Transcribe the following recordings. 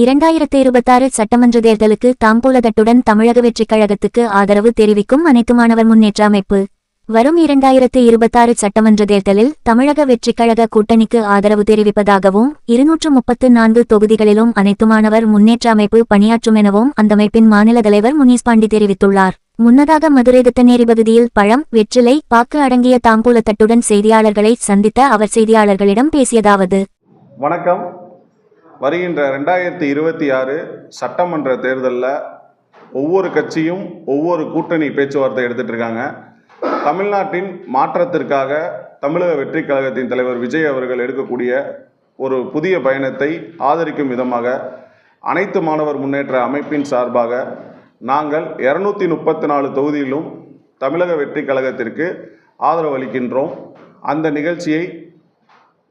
2026 சட்டமன்ற தேர்தலுக்கு தாம்பூலதட்டுடன் தமிழக வெற்றிக் கழகத்துக்கு ஆதரவு தெரிவிக்கும் அனைத்து மாணவர் முன்னேற்ற அமைப்பு. வரும் 2026 சட்டமன்ற தேர்தலில் தமிழக வெற்றிக் கழக கூட்டணிக்கு ஆதரவு தெரிவிப்பதாகவும் 234 தொகுதிகளிலும் அனைத்து மாணவர் முன்னேற்ற அமைப்பு பணியாற்றும் எனவும் அந்த அமைப்பின் மாநில தலைவர் முனிஸ் பாண்டி தெரிவித்துள்ளார். முன்னதாக மதுரை தத்தநேரி பகுதியில் பழம், வெற்றிலை, பாக்கு அடங்கிய தாம்பூலத்தட்டுடன் செய்தியாளர்களை சந்தித்த அவர் செய்தியாளர்களிடம் பேசியதாவது: வணக்கம். வருகின்ற 2026 சட்டமன்ற தேர்தலில் ஒவ்வொரு கட்சியும் ஒவ்வொரு கூட்டணி பேச்சுவார்த்தை எடுத்துகிட்டு இருக்காங்க. தமிழ்நாட்டின் மாற்றத்திற்காக தமிழக வெற்றிக் கழகத்தின் தலைவர் விஜய் அவர்கள் எடுக்கக்கூடிய ஒரு புதிய பயணத்தை ஆதரிக்கும் விதமாக அனைத்து மாணவர் முன்னேற்ற அமைப்பின் சார்பாக நாங்கள் 234 தொகுதியிலும் தமிழக வெற்றிக் கழகத்திற்கு ஆதரவு அளிக்கின்றோம். அந்த நிகழ்ச்சியை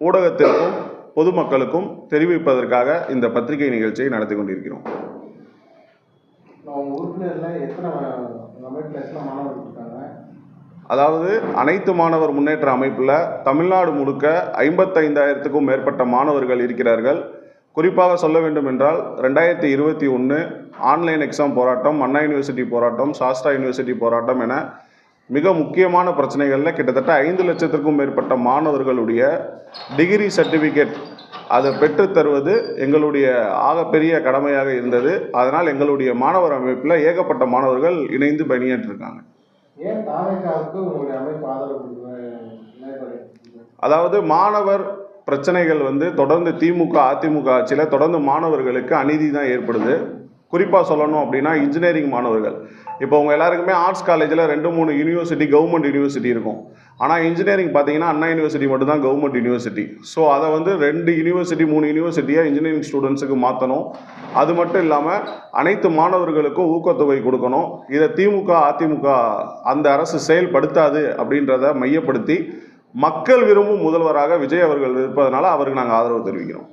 ஊடகத்திற்கும் பொதுமக்களுக்கும் தெரிவிப்பதற்காக இந்த பத்திரிகை நிகழ்ச்சியை நடத்தி கொண்டிருக்கிறோம். அதாவது அனைத்து மாணவர் முன்னேற்ற அமைப்பில் தமிழ்நாடு முழுக்க 55,000க்கும் மேற்பட்ட மாணவர்கள் இருக்கிறார்கள். குறிப்பாக சொல்ல வேண்டும் என்றால் 2021 ஆன்லைன் எக்ஸாம் போராட்டம், அண்ணா யூனிவர்சிட்டி போராட்டம், சாஸ்திரா யூனிவர்சிட்டி போராட்டம் என மிக முக்கியமான பிரச்சனைகளில் கிட்டத்தட்ட 5 லட்சத்திற்கும் மேற்பட்ட மாணவர்களுடைய டிகிரி சர்டிஃபிகேட் அதை பெற்றுத்தருவது எங்களுடைய ஆகப்பெரிய கடமையாக இருந்தது. அதனால் எங்களுடைய மாணவர் அமைப்பில் ஏகப்பட்ட மாணவர்கள் இணைந்து பணியாற்றிருக்காங்க. அதாவது மாணவர் பிரச்சனைகள் தொடர்ந்து திமுக அதிமுக ஆட்சியில் தொடர்ந்து மாணவர்களுக்கு அநீதி தான் ஏற்படுது. குறிப்பாக சொல்லணும் அப்படின்னா இன்ஜினியரிங் மாணவர்கள், இப்போ உங்கள் எல்லாருக்குமே ஆர்ட்ஸ் காலேஜில் 2-3 யூனிவர்சிட்டி கவர்மெண்ட் யூனிவர்சிட்டி இருக்கும். ஆனால் இன்ஜினியரிங் பார்த்தீங்கன்னா அண்ணா யூனிவர்சிட்டி மட்டும்தான் கவர்மெண்ட் யூனிவர்சிட்டி. ஸோ அதை 2 யூனிவர்சிட்டி 3 யூனிவர்சிட்டியாக இன்ஜினியரிங் ஸ்டூடெண்ட்ஸுக்கு மாற்றணும். அது மட்டும் இல்லாமல் அனைத்து மாணவர்களுக்கும் ஊக்கத்தொகை கொடுக்கணும். இதை திமுக அதிமுக அந்த அரசு செயல்படுத்தாது அப்படின்றத மையப்படுத்தி மக்கள் விரும்பும் முதல்வராக விஜய் அவர்கள் இருப்பதனால அவருக்கு நாங்கள் ஆதரவு தெரிவிக்கிறோம்.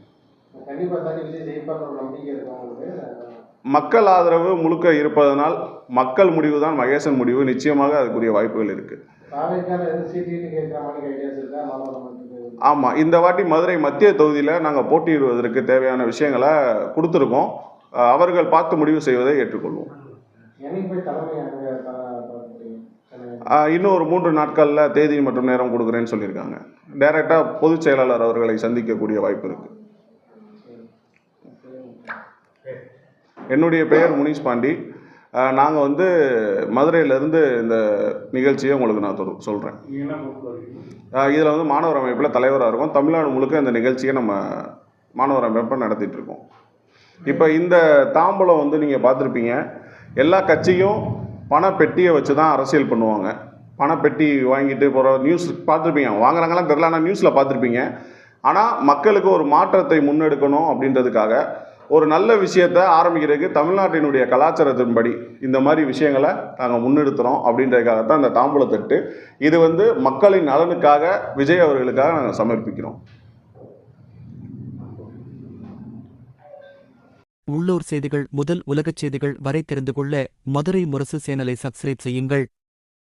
மக்கள் ஆதரவு முழுக்க இருப்பதனால் மக்கள் முடிவு தான் மகேசன் முடிவு. நிச்சயமாக அதுக்குரிய வாய்ப்புகள் இருக்குது. ஆமாம், இந்த வாட்டி மதுரை மத்திய தொகுதியில் நாங்கள் போட்டியிடுவதற்கு தேவையான விஷயங்களை கொடுத்துருக்கோம். அவர்கள் பார்த்து முடிவு செய்வதை ஏற்றுக்கொள்வோம். இன்னும் ஒரு 3 நாட்களில் தேதி மற்றும் நேரம் கொடுக்குறேன்னு சொல்லியிருக்காங்க. டைரெக்டாக பொதுச் செயலாளர் அவர்களை சந்திக்கக்கூடிய வாய்ப்பு இருக்குது. என்னுடைய பெயர் முனிஸ் பாண்டி. நாங்கள் மதுரையிலேருந்து இந்த நிகழ்ச்சியை உங்களுக்கு நான் சொல்கிறேன். இதில் மாணவர் அமைப்பில் தலைவராக இருக்கும். தமிழ்நாடு முழுக்க இந்த நிகழ்ச்சியை நம்ம மாணவர் அமைப்பை நடத்திட்டுருக்கோம். இப்போ இந்த தாம்பலம் நீங்கள் பார்த்துருப்பீங்க, எல்லா கட்சியும் பணப்பெட்டியை வச்சு தான் அரசியல் பண்ணுவாங்க. பணப்பெட்டி வாங்கிட்டு போகிற நியூஸ் பார்த்துருப்பீங்க. வாங்குறாங்களாம் தெரில, ஆனால் நியூஸில் பார்த்துருப்பீங்க. ஆனால் மக்களுக்கு ஒரு மாற்றத்தை முன்னெடுக்கணும் அப்படின்றதுக்காக ஒரு நல்ல விஷயத்தை ஆரம்பிக்கிறதுக்கு தமிழ்நாட்டினுடைய கலாச்சாரத்தின்படி இந்த மாதிரி விஷயங்களை நாங்கள் முன்னெடுத்துகிறோம் அப்படின்றதுக்காக தான் இந்த தாம்பூலத்தட்டு. இது மக்களின் நலனுக்காக விஜய் அவர்களுக்காக நாங்கள் சமர்ப்பிக்கிறோம். உள்ளூர் செய்திகள் முதல் உலகச் செய்திகள் வரை தெரிந்து கொள்ள மதுரை முரசு சேனலை சப்ஸ்கிரைப் செய்யுங்கள்.